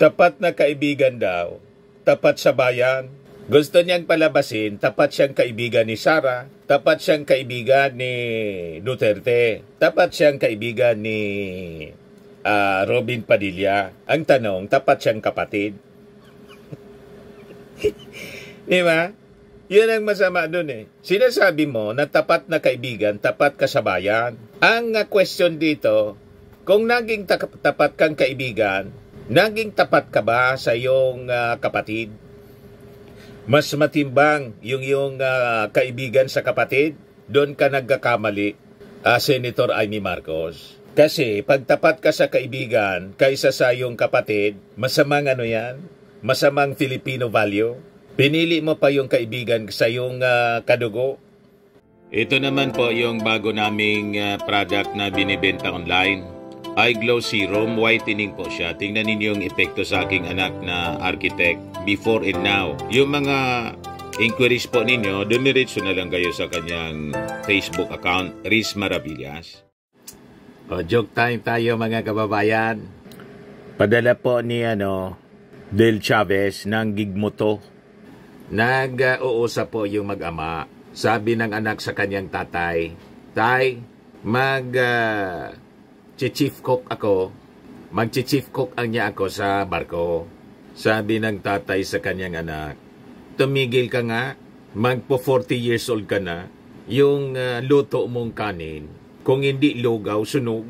Tapat na kaibigan daw. Tapat sa bayan. Gusto niyang palabasin, tapat siyang kaibigan ni Sara. Tapat siyang kaibigan ni Duterte. Tapat siyang kaibigan ni Robin Padilla. Ang tanong, tapat siyang kapatid. Di ba? Yun ang masama dun eh. Sinasabi mo na tapat na kaibigan, tapat ka sa bayan. Ang question dito, kung naging tapat kang kaibigan, naging tapat ka ba sa iyong kapatid? Mas matimbang yung kaibigan sa kapatid? Doon ka nagkakamali, Senator Amy Marcos. Kasi pag tapat ka sa kaibigan kaysa sa iyong kapatid, masamang ano yan? Masamang Filipino value? Pinili mo pa yung kaibigan sa iyong kadugo? Ito naman po yung bago naming product na binibenta online. iGlow Serum, whitening po siya. Tingnan ninyo yung epekto sa aking anak na architect before and now. Yung mga inquiries po ninyo, dumiretso na lang kayo sa kanyang Facebook account, Riz Maravillas. Joke time tayo mga kababayan. Padala po ni Del Chavez ng gigmoto. Nag-uusap po yung mag-ama. Sabi ng anak sa kanyang tatay, Tay, chief cook ako. Mag-chief cook ang niya ako sa barko. Sabi ng tatay sa kanyang anak, tumigil ka nga, magpo 40 years old ka na, yung luto mong kanin, kung hindi lugaw, sunog.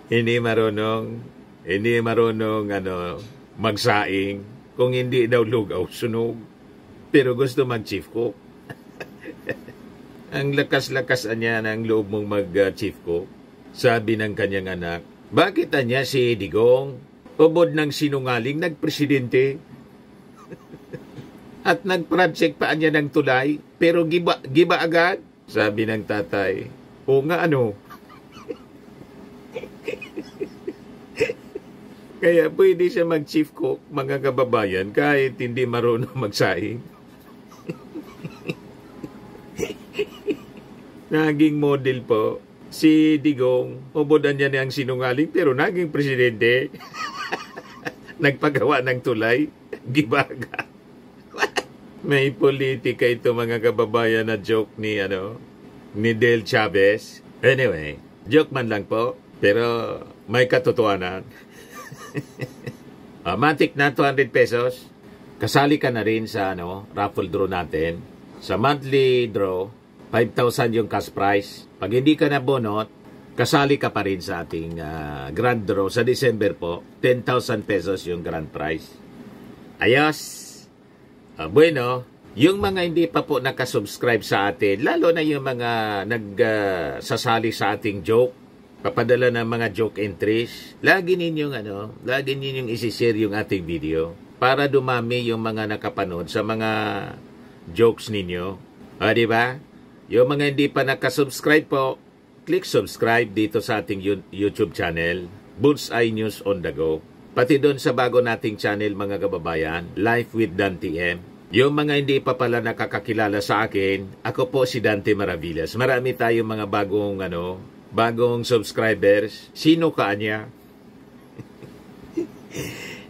Hindi marunong magsaing, kung hindi daw lugaw, sunog. Pero gusto mag-chief cook. Ang lakas-lakas niya ng loob mong mag-chief cook. Sabi ng kanyang anak, bakit niya si Digong, ubod ng sinungaling, nagpresidente? At nag-project pa niya ng tulay, pero giba agad? Sabi ng tatay, o nga Kaya pwede siya mag-chief cook, mga kababayan, kahit hindi marunong magsaing. Naging model po si Digong. Ubodan niya niyang sinungaling pero naging presidente. Nagpagawa ng tulay. Gibaga. May politika ito mga kababayan na joke ni Del Chavez. Anyway, joke man lang po pero may katotohanan. Matik na 200 pesos. Kasali ka na rin sa raffle draw natin. Sa monthly draw, 5,000 yung cash prize. Pag hindi ka nabonot, kasali ka pa rin sa ating grand draw. Sa December po, 10,000 pesos yung grand prize. Ayos! Bueno, yung mga hindi pa po nakasubscribe sa atin, lalo na yung mga nagsasali sa ating joke, papadala ng mga joke entries, lagi ninyong isi-share yung ating video para dumami yung mga nakapanood sa mga jokes ninyo. Diba? Yung mga hindi pa nakasubscribe po, click subscribe dito sa ating YouTube channel, Bullseye News on the Go. Pati doon sa bago nating channel mga kababayan, Life with Dan TM. Yung mga hindi pa pala nakakakilala sa akin, ako po si Dante Maravillas. Marami tayong mga bagong subscribers. Sino ka niya?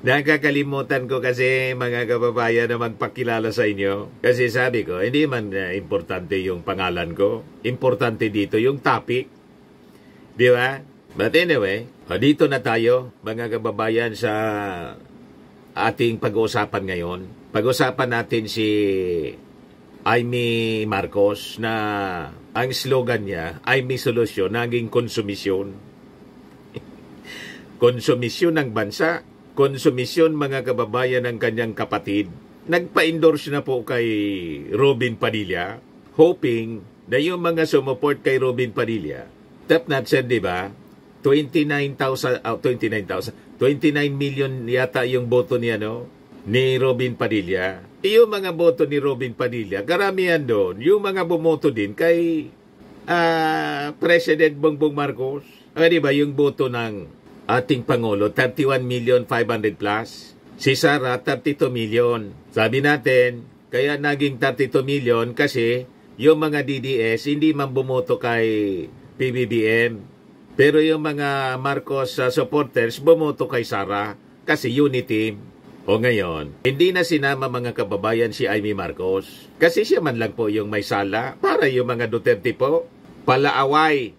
Nakakalimutan ko kasi mga kababayan na magpakilala sa inyo. Kasi sabi ko, hindi man importante yung pangalan ko. Importante dito yung topic. Di ba? But anyway, dito na tayo mga kababayan sa ating pag-uusapan ngayon. Pag-uusapan natin si Amy Marcos na ang slogan niya, Amy Solusyon, naging konsumisyon. Konsumisyon ng bansa. Konsumisyon mga kababayan ng kanyang kapatid. Nagpa-endorse na po kay Robin Padilla, hoping na yung mga sumuport kay Robin Padilla, top notch, di ba? 29 million yata yung boto ni Robin Padilla. Yung mga boto ni Robin Padilla, karamihan doon, yung mga bumoto din kay President Bongbong Marcos. Di ba yung boto ng ating Pangulo, 31,500,000 plus. Si Sara, 32 million. Sabi natin, kaya naging 32 million kasi yung mga DDS hindi man bumoto kay PBBM. Pero yung mga Marcos supporters bumoto kay Sara kasi unity. O ngayon, hindi na sinama mga kababayan si Amy Marcos. Kasi siya man lang po yung may sala para yung mga Duterte po palaaway.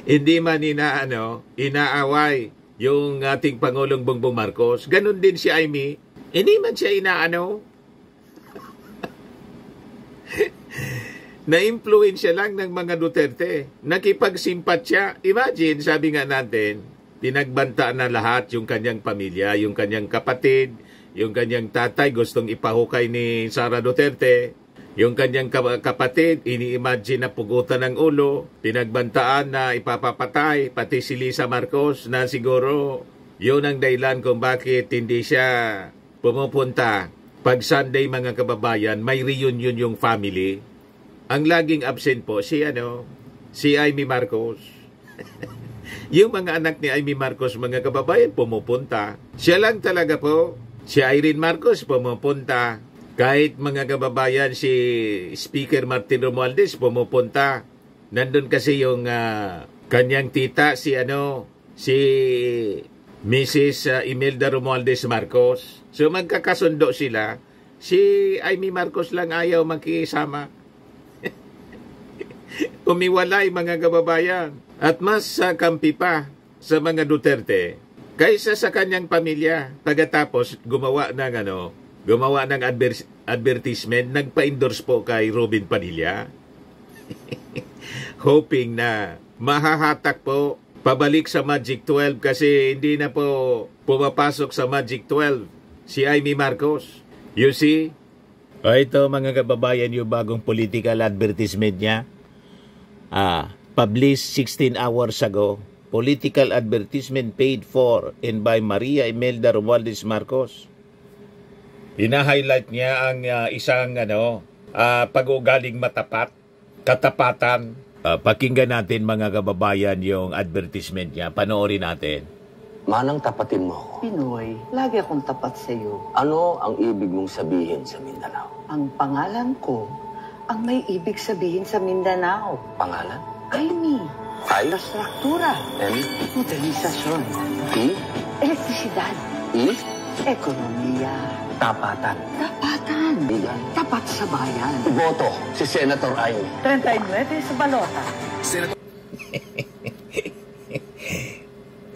Hindi man inaaway yung ating Pangulong Bongbong Marcos. Ganon din si Amy. Hindi man siya na-influensya lang ng mga Duterte. Nakipagsimpat siya. Imagine, sabi nga natin, pinagbantaan na lahat yung kanyang pamilya, yung kanyang kapatid, yung kanyang tatay gustong ipahukay ni Sara Duterte. Yung kanyang kapatid, ini-imagine na pugutan ng ulo, pinagbantaan na ipapapatay, pati si Lisa Marcos na siguro yun ang dahilan kung bakit hindi siya pumupunta. Pag Sunday mga kababayan, may reunion yung family. Ang laging absent po si Amy Marcos. Yung mga anak ni Amy Marcos mga kababayan pumupunta. Siya lang talaga po. Si Irene Marcos pumupunta. Kahit mga kababayan si Speaker Martin Romualdez pumupunta. Nandun kasi yung kanyang tita si Mrs. Imelda Romualdez Marcos. So magkakasundo sila. Si Amy Marcos lang ayaw makisama. Umiwalay mga kababayan. At mas kampi pa sa mga Duterte kaysa sa kanyang pamilya. Pagkatapos gumawa ng advertisement, nagpa-endorse po kay Robin Padilla. Hoping na mahahatak po pabalik sa Magic 12 kasi hindi na po pumapasok sa Magic 12 si Amy Marcos. You see? Ito mga kababayan yung bagong political advertisement niya. Published 16 hours ago. Political advertisement paid for and by Maria Imelda Romualdez Marcos. Ina-highlight niya ang isang pag-ugaling matapat, katapatan. Pakinggan natin mga kababayan yung advertisement niya. Panoorin natin. Manang tapatin mo ako. Pinoy, lagi akong tapat sa iyo. Ano ang ibig mong sabihin sa Mindanao? Ang pangalan ko, ang may ibig sabihin sa Mindanao. Pangalan? Amy. Ay? Infrastruktura. M? Modernisasyon. T? Elektrisidad. E? Ekonomiya. Tapatan. Tapatan. Bigan. Tapat sa bayan. Boto si Senator Amy. 39 sa balota.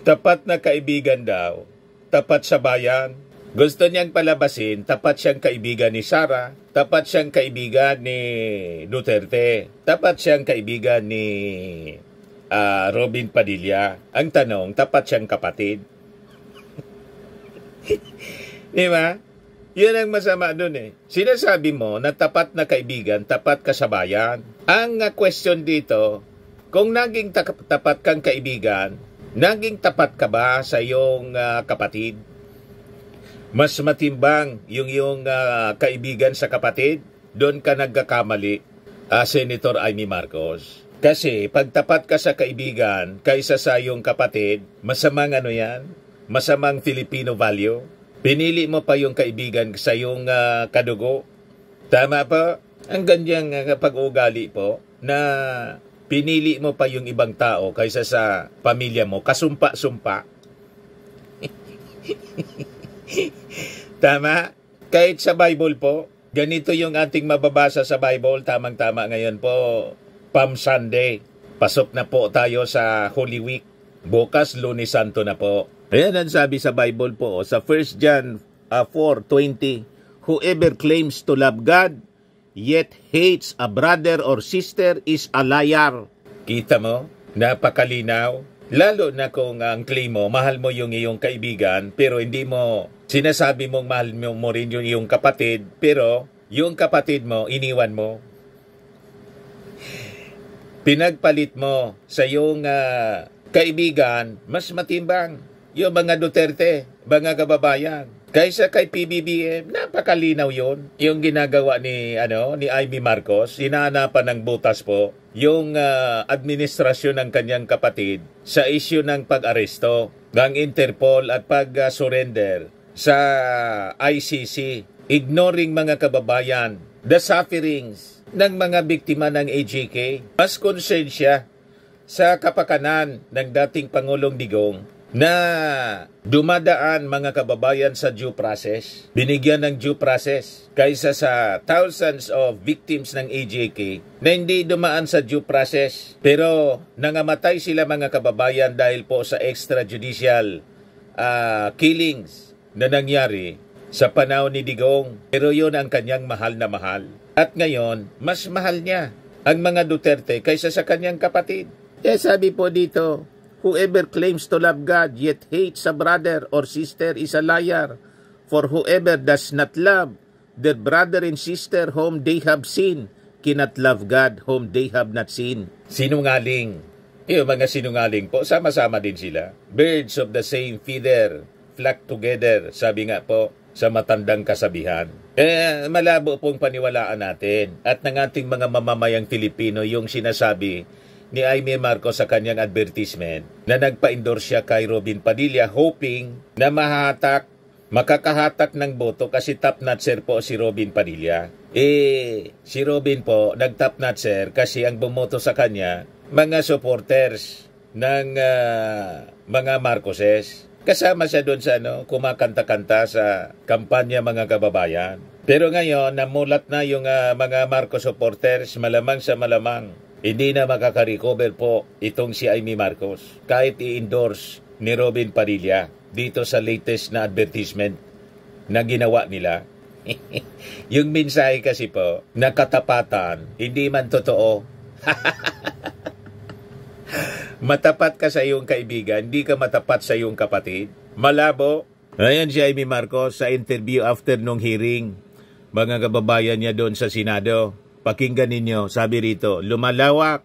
Tapat na kaibigan daw. Tapat sa bayan. Gusto niyang palabasin, tapat siyang kaibigan ni Sara, tapat siyang kaibigan ni Duterte, tapat siyang kaibigan ni Robin Padilla. Ang tanong, tapat siyang kapatid. Di ba? Yun ang masama dun eh. Sinasabi mo na tapat na kaibigan, tapat ka sa bayan. Ang question dito, kung naging tapat kang kaibigan, naging tapat ka ba sa iyong kapatid? Mas matimbang yung iyong kaibigan sa kapatid, doon ka nagkakamali, Senator Amy Marcos. Kasi pag tapat ka sa kaibigan kaysa sa iyong kapatid, masamang masamang Filipino value. Pinili mo pa yung kaibigan sa iyong kadugo. Tama pa? Ang ganyang pag-ugali po na pinili mo pa yung ibang tao kaysa sa pamilya mo, kasumpa-sumpa. Tama? Kahit sa Bible po, ganito yung ating mababasa sa Bible, tamang-tama ngayon po, Palm Sunday. Pasok na po tayo sa Holy Week. Bukas, Lunes Santo na po. Ayan ang sabi sa Bible po, sa 1 John 4:20, whoever claims to love God, yet hates a brother or sister is a liar. Kita mo? Napakalinaw. Lalo na kung ang claim mo, mahal mo yung iyong kaibigan, pero hindi mo sinasabi mong mahal mo rin yung iyong kapatid, pero yung kapatid mo, iniwan mo. Pinagpalit mo sa iyong kaibigan, mas matimbang yung mga Duterte, mga kababayan. Kaysa kay PBBM, napakalinaw yon. Yung ginagawa ni Amy Marcos, hinahanapan ng butas po yung administrasyon ng kanyang kapatid sa issue ng pag-aresto ng Interpol at pag-surrender sa ICC. Ignoring mga kababayan, the sufferings ng mga biktima ng AJK. Mas concerned siya sa kapakanan ng dating Pangulong Digong na dumadaan mga kababayan sa due process, binigyan ng due process kaysa sa thousands of victims ng AJK na hindi dumaan sa due process pero nangamatay sila mga kababayan dahil po sa extrajudicial killings na nangyari sa panahon ni Digong. Pero yun ang kanyang mahal na mahal. At ngayon, mas mahal niya ang mga Duterte kaysa sa kanyang kapatid. Kaya sabi po dito, whoever claims to love God yet hates a brother or sister is a liar. For whoever does not love their brother and sister whom they have seen cannot love God whom they have not seen. Sinungaling. Yung mga sinungaling po, sama-sama din sila. Birds of the same feather flock together, sabi nga po sa matandang kasabihan. Malabo pong paniwalaan natin at ng ating mga mamamayang Filipino yung sinasabi ni Aimee Marcos sa kanyang advertisement na nagpa-endorse siya kay Robin Padilla hoping na makakahatak ng boto kasi top-notcher po si Robin Padilla. Si Robin po nag-top-notcher kasi ang bumoto sa kanya mga supporters ng mga Marcoses. Kasama siya doon sa kumakanta-kanta sa kampanya mga kababayan. Pero ngayon, namulat na yung mga Marcos supporters, malamang sa malamang. Hindi na makaka-recover po itong si Aimee Marcos kahit i-endorse ni Robin Padilla dito sa latest na advertisement na ginawa nila. Yung mensahe kasi po, na katapatan, hindi man totoo. Matapat ka sa iyong kaibigan, hindi ka matapat sa iyong kapatid. Malabo. Ayan si Aimee Marcos sa interview after nung hearing. Mga kababayan niya doon sa Senado. Pakinggan ninyo, sabi rito, lumalawak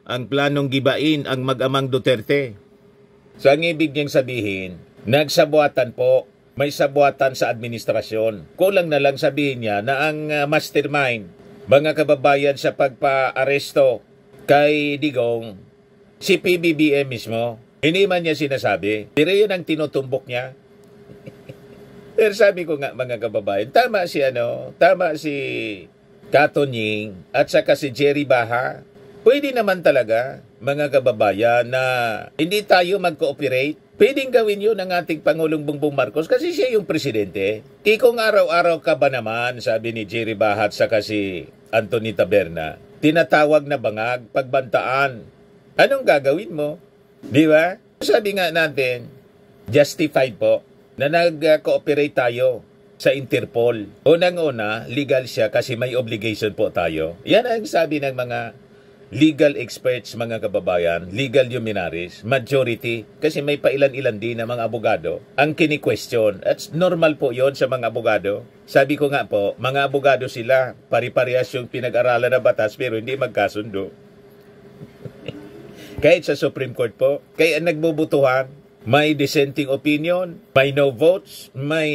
ang planong gibain ang mag-amang Duterte. So ang ibig niyang sabihin, nagsabuatan po, may sabuatan sa administrasyon. Kulang na lang sabihin niya na ang mastermind, mga kababayan sa pagpa-aresto kay Digong, si PBBM mismo. Hindi man niya sinasabi, pero yun ang tinutumbok niya. Pero sabi ko nga mga kababayan, tama si Katonying at saka si Jerry Baha. Pwede naman talaga mga kababayan na hindi tayo mag-cooperate. Pwedeng gawin yun ng ating Pangulong Bongbong Marcos kasi siya yung presidente. Kung araw-araw ka ba naman, sabi ni Jerry Baha at saka si Anthony Taberna, tinatawag na bangag, pagbantaan. Anong gagawin mo? Di ba? Sabi nga natin, justified po na nag-cooperate tayo sa Interpol. Unang-una, legal siya kasi may obligation po tayo. Yan ang sabi ng mga legal experts, mga kababayan, legal luminaries, majority, kasi may pailan-ilan din na mga abogado ang kini-question. At normal po yon sa mga abogado. Sabi ko nga po, mga abogado sila, pari-parehas yung pinag-aralan na batas pero hindi magkasundo. Kahit sa Supreme Court po, kaya nagbubutuhan, may dissenting opinion, may no votes, may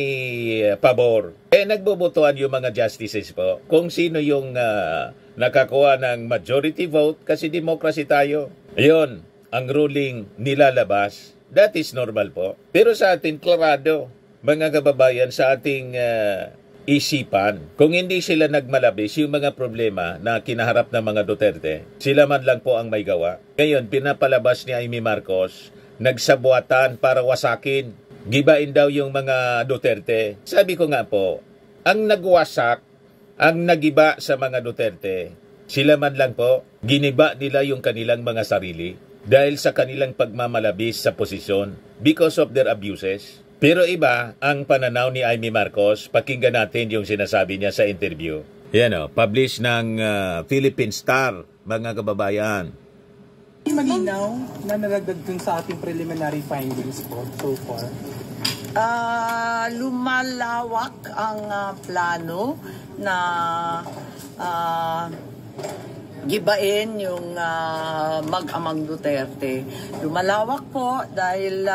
pabor. Nagbubutuhan yung mga justices po kung sino yung nakakuha ng majority vote kasi democracy tayo. Ayun, ang ruling nilalabas. That is normal po. Pero sa atin, klarado, mga kababayan, sa ating isipan, kung hindi sila nagmalabis yung mga problema na kinaharap ng mga Duterte, sila man lang po ang may gawa. Ngayon, pinapalabas ni Aimee Marcos, nagsabuatan para wasakin. Gibain daw yung mga Duterte. Sabi ko nga po, ang nagwasak, ang nagiba sa mga Duterte, sila man lang po, giniba nila yung kanilang mga sarili dahil sa kanilang pagmamalabis sa posisyon because of their abuses. Pero iba ang pananaw ni Aimee Marcos. Pakinggan natin yung sinasabi niya sa interview. Yan publish ng Philippine Star, mga kababayan. Malinaw na naragdag dun sa ating preliminary findings po so far? Lumalawak ang plano na gibain yung mag-amang Duterte. Lumalawak po dahil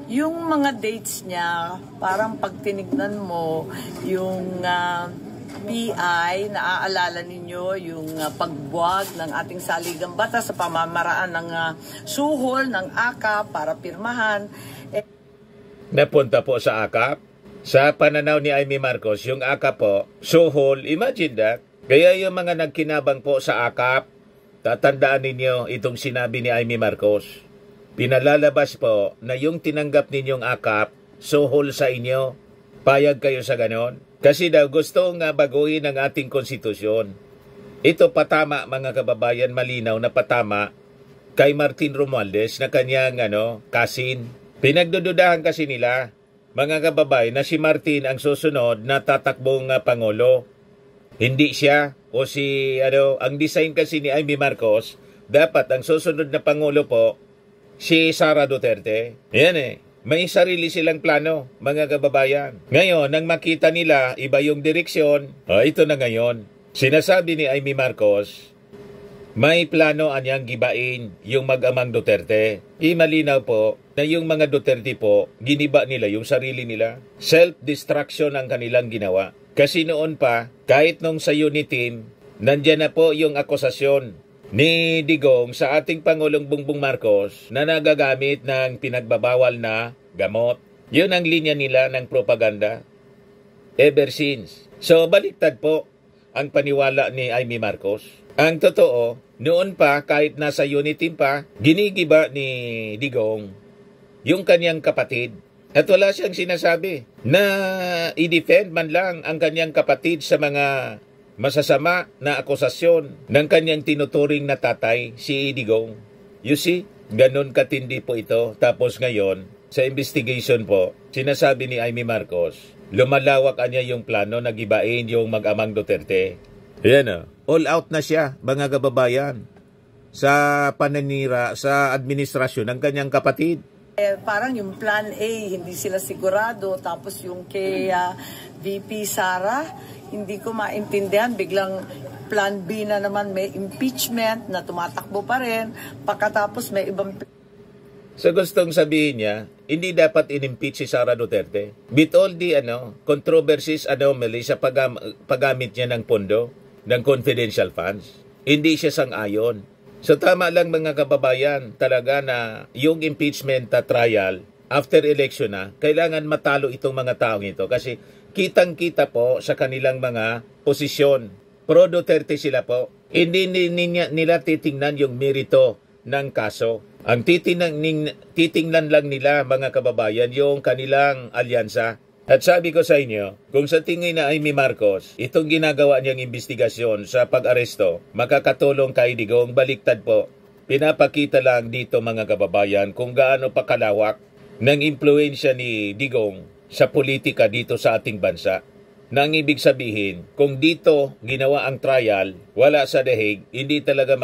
yung mga dates niya, parang pag tinignan mo yung PI, naaalala ninyo yung pagbuwag ng ating saligang batas sa pamamaraan ng suhol ng AKAP para pirmahan. Napunta po sa AKAP. Sa pananaw ni Aimee Marcos, yung AKAP po, suhol, imagine that. Kaya yung mga nagkinabang po sa AKAP, tatandaan ninyo itong sinabi ni Amy Marcos. Pinalalabas po na yung tinanggap ninyong akap, suhol sa inyo. Payag kayo sa ganon? Kasi daw gustong baguhin ang ating konstitusyon. Ito patama mga kababayan, malinaw na patama kay Martin Romualdez na kanyang kasin. Pinagdududahan kasi nila mga kababayan na si Martin ang susunod na tatakbong Pangulo. Hindi siya o si ang design kasi ni Amy Marcos, dapat ang susunod na Pangulo po si Sara Duterte. Yan may sarili silang plano, mga kababayan. Ngayon, nang makita nila iba yung direksyon, ito na ngayon. Sinasabi ni Amy Marcos, may plano anyang gibain yung mag-amang Duterte. Malinaw po na yung mga Duterte po, giniba nila yung sarili nila. Self-destruction ang kanilang ginawa. Kasi noon pa, kahit nung sa unit team, nandyan na po yung akusasyon ni Digong sa ating Pangulong Bongbong Marcos na nagagamit ng pinagbabawal na gamot. Yun ang linya nila ng propaganda ever since. So baliktad po ang paniwala ni Amy Marcos. Ang totoo, noon pa kahit nasa unit team pa, ginigiba ni Digong yung kanyang kapatid. At wala siyang sinasabi na i-defend man lang ang kanyang kapatid sa mga masasama na akusasyon ng kanyang tinuturing na tatay, si Digong. You see, ganun katindi po ito. Tapos ngayon, sa investigation po, sinasabi ni Amy Marcos, lumalawak niya yung plano na gibain yung mag-amang Duterte. Ayan all out na siya, mga kababayan, sa pananira, sa administrasyon ng kanyang kapatid. Parang yung plan A, hindi sila sigurado. Tapos yung kay VP Sara, hindi ko maintindihan. Biglang plan B na naman, may impeachment na tumatakbo pa rin. Pagkatapos may ibang... So gustong sabihin niya, hindi dapat in-impeach si Sara Duterte. With all the controversies, anomaly sa paggamit niya ng pondo, ng confidential funds, hindi siya sang-ayon. So tama lang mga kababayan, talaga na yung impeachment trial after election na, kailangan matalo itong mga taong ito kasi kitang-kita po sa kanilang mga posisyon. Pro Duterte sila po. Hindi nila titingnan yung merito ng kaso. Ang titingnan lang nila mga kababayan yung kanilang alyansa. At sabi ko sa inyo, kung sa tingin na Amy Marcos, itong ginagawa niyang investigasyon sa pag-aresto, makakatulong kay Digong, baliktad po. Pinapakita lang dito mga kababayan kung gaano pa kalawak ng impluensya ni Digong sa politika dito sa ating bansa. Nang ibig sabihin, kung dito ginawa ang trial, wala sa dahig, hindi talaga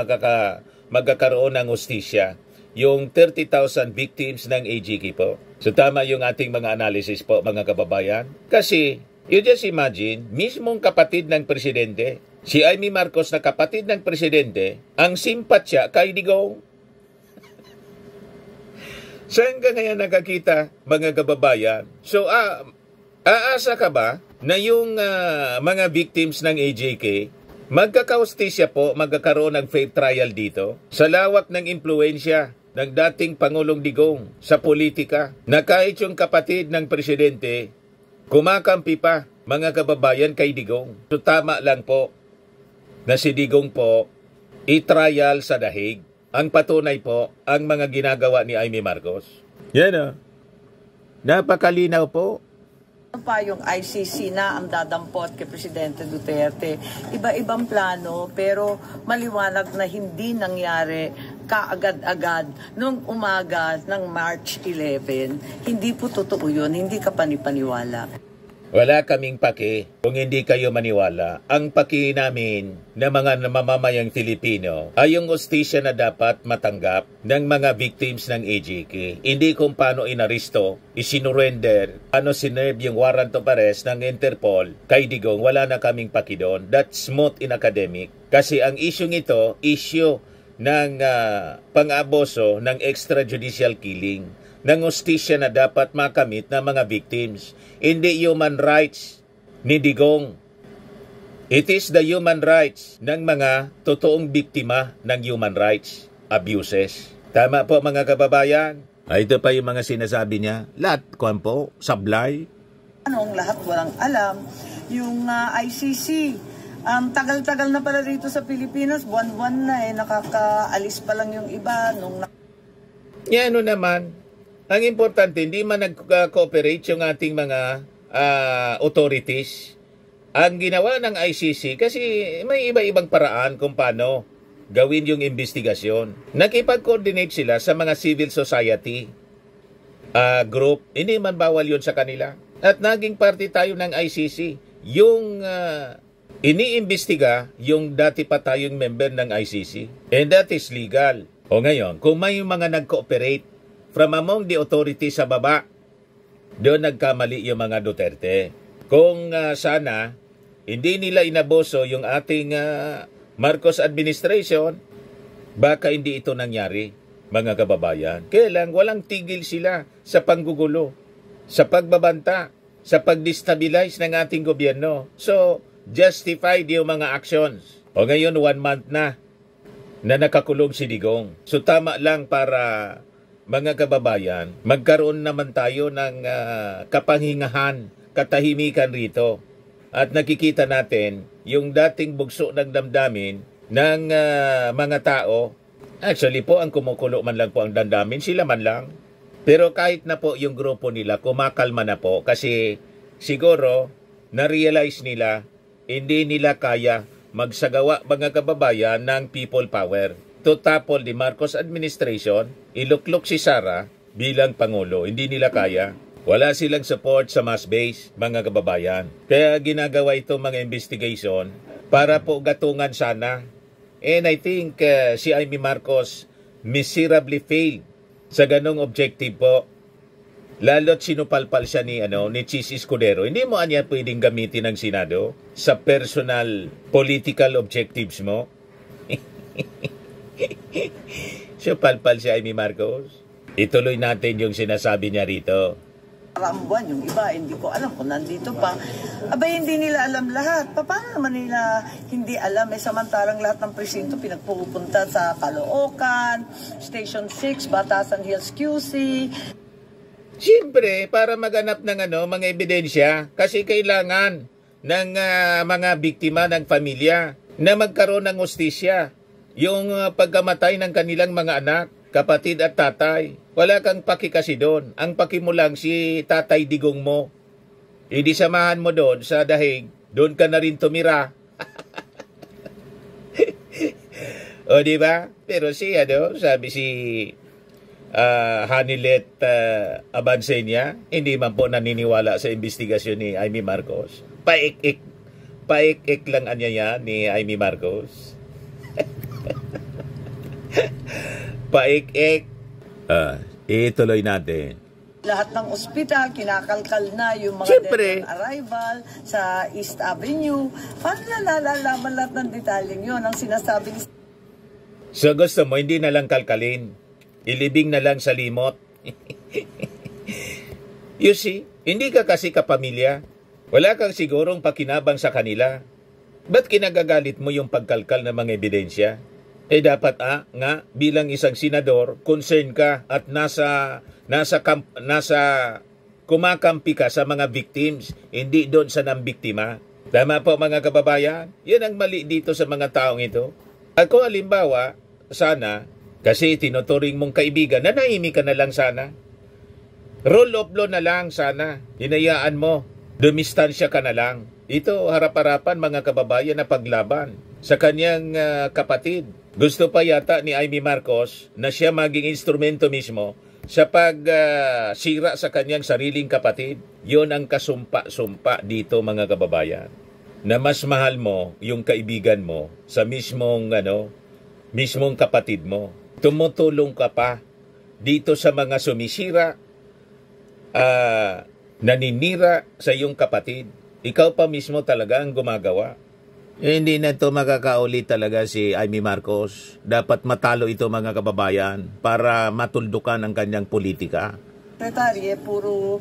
magkakaroon ng hustisya. Yung 30,000 victims ng AGK po. So tama yung ating mga analysis po mga kababayan. Kasi, you just imagine, mismong kapatid ng presidente, si Amy Marcos na kapatid ng presidente, ang simpatya kay Digong. Saan ka ngayon nakakita mga kababayan? So, aasa ka ba na yung mga victims ng AJK, magkakaustisya po, magkakaroon ng fair trial dito sa lawak ng impluensya ng dating Pangulong Digong sa politika na kahit yung kapatid ng presidente kumakampi pa mga kababayan kay Digong. So tama lang po na si Digong po i-trial sa dahig. Ang patunay po ang mga ginagawa ni Amy Marcos. Yan napakalinaw po. Pa yung ICC na ang dadampot kay Presidente Duterte. Iba-ibang plano pero maliwanag na hindi nangyari kaagad-agad nung umaga ng March 11. Hindi po totoo yun, hindi ka panipaniwala. Wala kaming paki kung hindi kayo maniwala. Ang paki namin na mga mamamayang Filipino ay yung hustisya na dapat matanggap ng mga victims ng AJK. Hindi kung paano inaristo, isinurrender, ano sinerve yung warrant of arrest ng Interpol kay Digong. Wala na kaming paki doon. That's smooth in academic. Kasi ang issue ito, issue ng pang-abuso ng extrajudicial killing, ng hustisya na dapat makamit ng mga victims. Hindi human rights ni Digong. It is the human rights ng mga totoong biktima ng human rights abuses. Tama po mga kababayan? Ito pa yung mga sinasabi niya. Lahat, kuwan po, sablay. Lahat walang alam. Yung ICC, Tagal-tagal na pala dito sa Pilipinas, buwan-buwan na nakakaalis pa lang yung iba nung Yan naman, ang importante, hindi man nag-cooperate yung ating mga authorities. Ang ginawa ng ICC, kasi may iba-ibang paraan kung paano gawin yung investigasyon. Nakipag-coordinate sila sa mga civil society group. Hindi man bawal yun sa kanila. At naging party tayo ng ICC. Yung iniimbestiga yung dati pa tayong member ng ICC. And that is legal. O ngayon, kung may mga nag-cooperate from among the authorities sa baba, doon nagkamali yung mga Duterte. Kung sana, hindi nila inaboso yung ating Marcos administration, baka hindi ito nangyari, mga kababayan. Kaya lang, walang tigil sila sa panggugulo, sa pagbabanta, sa pag-destabilize ng ating gobyerno. So, justified yung mga actions. O ngayon, 1 month na nakakulong si Digong. So tama lang para mga kababayan, magkaroon naman tayo ng kapanghingahan, katahimikan rito. At nakikita natin yung dating bugso ng damdamin ng mga tao. Actually po, ang kumukulo man lang po ang damdamin, sila man lang. Pero kahit na po yung grupo nila, kumakalma na po kasi siguro na-realize nila, hindi nila kaya magsagawa mga kababayan ng people power. To topple the Marcos administration, iluklok si Sara bilang Pangulo. Hindi nila kaya. Wala silang support sa mass base, mga kababayan. Kaya ginagawa ito mga investigation para po gatungan sana. And I think si Amy Marcos miserably failed sa ganong objective po. Lalo't sinupalpal siya ni Chis Escudero. Hindi mo anya pwedeng gamitin ng Senado sa personal political objectives mo. Supalpal si Amy Marcos. Ituloy natin yung sinasabi niya rito. Buwan, yung iba, hindi ko alam kung nandito pa. Abay, hindi nila alam lahat. Paano naman nila hindi alam? Samantarang lahat ng presinto pinagpupunta sa Caloocan, Station 6, Batasan Hills QC. Siyempre, para maganap ng mga ebidensya, kasi kailangan ng mga biktima ng pamilya na magkaroon ng hustisya. Yung pagkamatay ng kanilang mga anak, kapatid at tatay. Wala kang paki kasi doon. Ang paki mo lang si Tatay Digong mo. Hindi samahan mo doon sa dahig. Doon ka na rin tumira. O diba? Pero sabi si Hanilet Abansenia, hindi man po naniniwala sa investigasyon ni Amy Marcos. Paik-ik lang anya yan ni Amy Marcos. Paik-ik. Ituloy natin. Lahat ng ospital, kinakalkal na yung mga Siyempre, death on arrival sa East Avenue. Paano nalalaman lahat ng detaling yun? Ang sinasabi ni... So gusto mo, hindi na lang kalkalin. Ilibing na lang sa limot. You see, hindi ka kasi kapamilya. Wala kang sigurong pakinabang sa kanila. Ba't kinagagalit mo yung pagkalkal ng mga ebidensya? Dapat nga bilang isang senador, concern ka at nasa kumakampi ka sa mga victims, hindi doon sa nambiktima. Tama po mga kababayan? Yan ang mali dito sa mga taong ito. At kung halimbawa, sana, kasi tinuturing mong kaibigan, nanahimik ka na lang sana. Rule of law na lang sana. Hinayaan mo. Dumistansya ka na lang. Ito harap-harapan mga kababayan na paglaban sa kanyang kapatid. Gusto pa yata ni Amy Marcos na siya maging instrumento mismo sa pagsira sa kanyang sariling kapatid. Yun ang kasumpa-sumpa dito mga kababayan. Na mas mahal mo yung kaibigan mo sa mismong kapatid mo. Tumutulong ka pa dito sa mga sumisira, naninira sa iyong kapatid. Ikaw pa mismo talaga ang gumagawa. Hindi na ito makakaulit talaga si Amy Marcos. Dapat matalo ito mga kababayan para matuldukan ang kanyang politika. Secretary, puro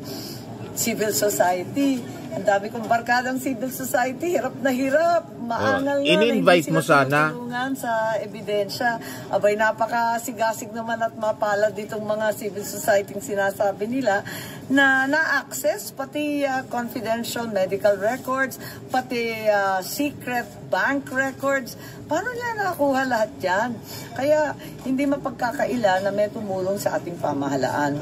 civil society. Ang dami kong barkadang civil society. Hirap na hirap. Maangal nga. In-invite mo sana. Sa ebidensya. Abay, napakasigasig naman at mapalad ditong mga civil society sinasabi nila na na-access, pati confidential medical records, pati secret bank records. Paano nila nakakuha lahat yan? Kaya hindi mapagkakaila na may tumulong sa ating pamahalaan.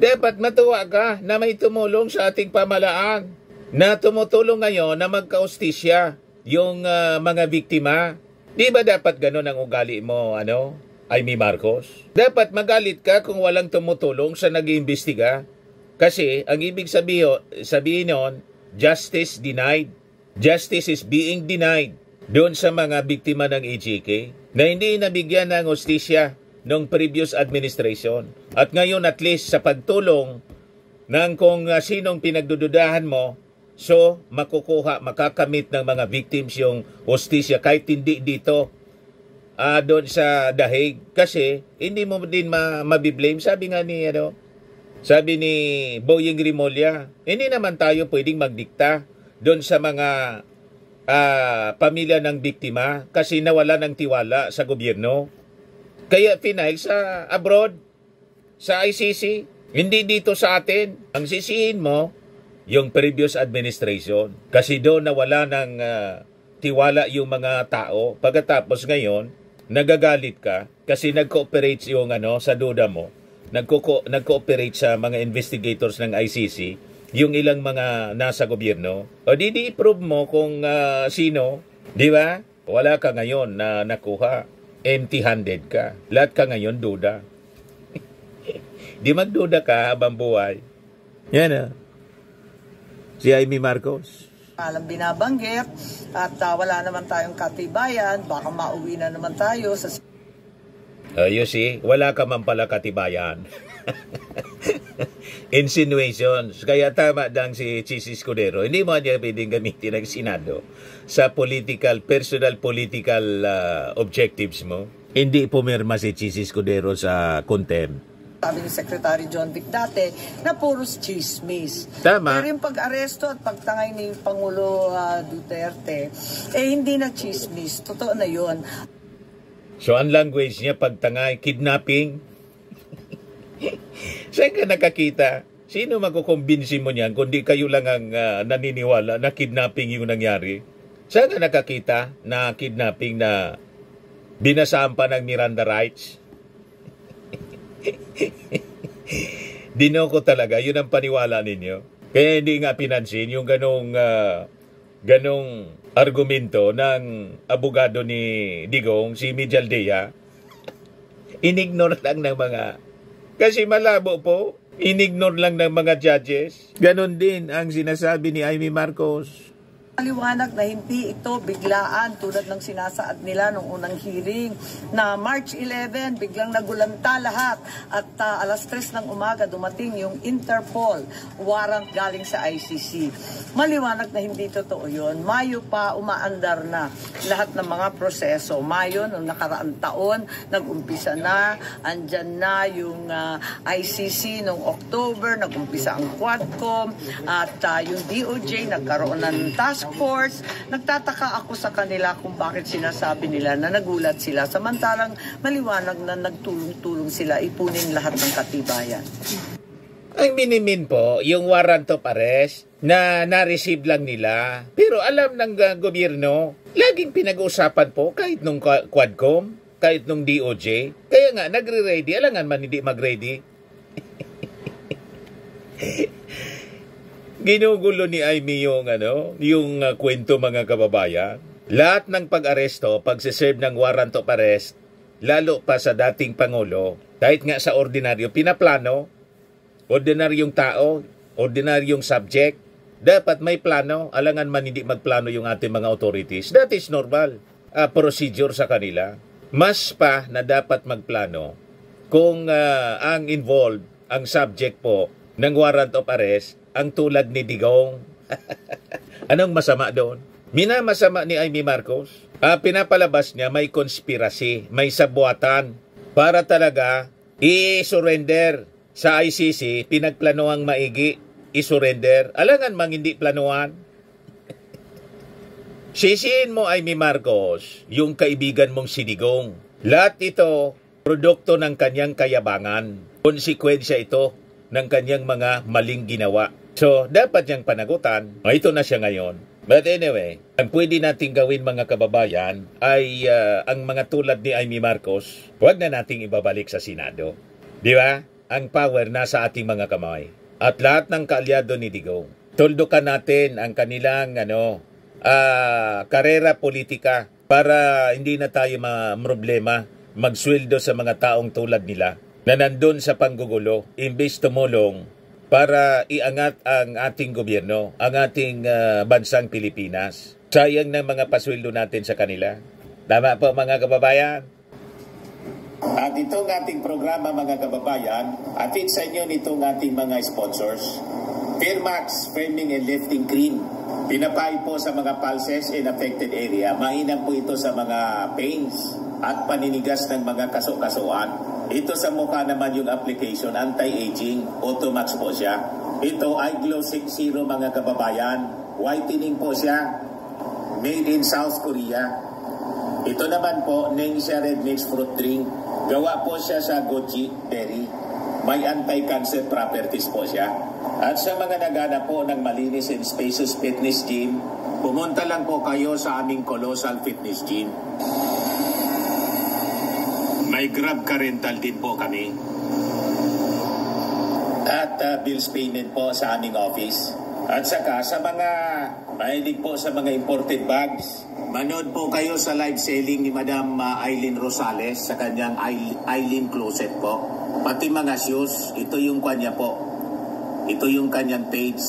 Dapat matuwa ka na may tumulong sa ating pamahalaan, na tumutulong ngayon na magkaustisya yung mga biktima. Di ba dapat ganun ang ugali mo, Amy Marcos? Dapat magalit ka kung walang tumutulong sa nag-iimbestiga. Kasi ang ibig sabihin nun, justice denied. Justice is being denied doon sa mga biktima ng EJK na hindi nabigyan ng hustisya ng previous administration. At ngayon at least sa pagtulong ng kung sinong pinagdududahan mo, so makakamit ng mga victims yung hustisya kahit hindi dito doon sa dahig. Kasi hindi mo din mabiblame. Sabi nga ni Boyeng Rimulya, hindi naman tayo pwedeng magdikta doon sa mga pamilya ng biktima kasi nawala ng tiwala sa gobyerno. Kaya pinay sa abroad, sa ICC, hindi dito sa atin. Ang sisihin mo, yung previous administration. Kasi doon nawala ng tiwala yung mga tao. Pagkatapos ngayon, nagagalit ka kasi nag-cooperate yung sa duda mo. Nag-cooperate sa mga investigators ng ICC, yung ilang mga nasa gobyerno. O di-prove mo kung sino, di ba? Wala ka ngayon na nakuha. Empty-handed ka. Lahat ka ngayon duda. Di magduda ka habang buhay. Yan si Amy Marcos. Alam binabanggit at wala naman tayong katibayan, baka mauwi na naman tayo sa... You see, wala ka man pala katibayan. Insinuations. Kaya tama lang si Chis Escudero. Hindi mo niya pwedeng gamitin ng Senado sa personal political objectives mo. Hindi pumirma si Chis Escudero sa contempt. Sabi ni Secretary John Vic dati na puros chismis. Tama. Pero yung pag-aresto at pagtangay ni Pangulo Duterte, hindi na chismis. Totoo na yun. So ang language niya, pagtangay, kidnapping. Saan ka nakakita? Sino makukumbinsi mo niyan kundi kayo lang ang naniniwala na kidnapping yung nangyari? Saan ka nakakita na kidnapping na binasaan pa ng Miranda rights? Dinoko talaga, yun ang paniwala ninyo. Kaya hindi nga pinansin yung ganong argumento ng abogado ni Digong, si Mijaldea. Inignore lang ng kasi malabo po, inignore lang ng mga judges. Ganon din ang sinasabi ni Amy Marcos. Maliwanag na hindi ito biglaan tulad ng sinasaad nila nung unang hearing na March 11 biglang nagulanta lahat at alas 3 ng umaga dumating yung Interpol warrant galing sa ICC. Maliwanag na hindi totoo yun. Mayo pa umaandar na lahat ng mga proseso. Mayo nung nakaraang taon nag-umpisa na, andyan na yung ICC nung October, nag-umpisa ang Quadcom at yung DOJ nagkaroon ng task force. Nagtataka ako sa kanila kung bakit sinasabi nila na nagulat sila samantalang maliwanag na nagtulong-tulong sila ipunin lahat ng katibayan. Ang minimin po, yung warrant of arrest na na-receive lang nila. Pero alam ng gobyerno, laging pinag-uusapan po kahit nung Quadcom, kahit nung DOJ. Kaya nga, nagre-ready. Alangan man hindi mag-ready. Ginugulo ni Amy yung kwento mga kababayan. Lahat ng pag-aresto, pagsiserve ng warrant of arrest, lalo pa sa dating Pangulo, kahit nga sa ordinaryo, pinaplano, ordinaryong tao, ordinaryong subject, dapat may plano, alangan man hindi magplano yung ating mga authorities. That is normal procedure sa kanila. Mas pa na dapat magplano kung ang involved, ang subject po ng warrant of arrest, ang tulad ni Digong. Anong masama doon? Minamasama ni Amy Marcos. Pinapalabas niya may konspirasi, may sabuatan para talaga i-surrender sa ICC. Pinagplanoang maigi, i-surrender. Alangan mang hindi planuan. Sisihin mo, Amy Marcos, yung kaibigan mong si Digong. Lahat ito, produkto ng kanyang kayabangan. Konsekwensya ito ng kanyang mga maling ginawa. So, dapat niyang panagutan. Ito na siya ngayon. But anyway, ang pwede nating gawin mga kababayan ay ang mga tulad ni Amy Marcos, huwag na nating ibabalik sa Senado. Di ba? Ang power nasa ating mga kamay. At lahat ng kaalyado ni Digong, tuldukan natin ang kanilang karera politika para hindi na tayo problema magsweldo sa mga taong tulad nila na nandun sa panggugulo, imbes tumulong para iangat ang ating gobyerno, ang ating bansang Pilipinas. Sayang ng mga pasweldo natin sa kanila. Tama po mga kababayan? At itong ating programa mga kababayan, atid sa inyo nitong ating mga sponsors. Fairmax Firming and Lifting Cream. Pinapay po sa mga pulses in affected area. Mainam po ito sa mga pains at paninigas ng mga kaso-kasuan. Ito sa mukha naman yung application, anti-aging, Automax po siya. Ito ay Glow 60 mga kababayan. Whitening po siya. Made in South Korea. Ito naman po, Ningxia Red Mix Fruit Drink. Gawa po siya sa goji berry. May anti-cancer properties po siya. At sa mga nagana po ng malinis and spacious fitness gym, pumunta lang po kayo sa aming Colossal Fitness Gym. May Grab Car Rental din po kami. At bills payment po sa aming office. At saka sa mga mahilig po sa mga imported bags, manood po kayo sa live selling ni Madam Aileen Rosales sa kanyang Aileen Closet po. Pati mga shoes, ito yung kanya po. Ito yung kanyang page.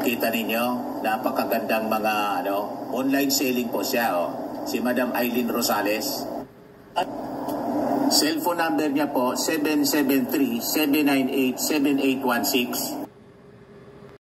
Kita ninyo, napakagandang mga online selling po siya. Si Madam Aileen Rosales. At cellphone number niya po 773-798-7816.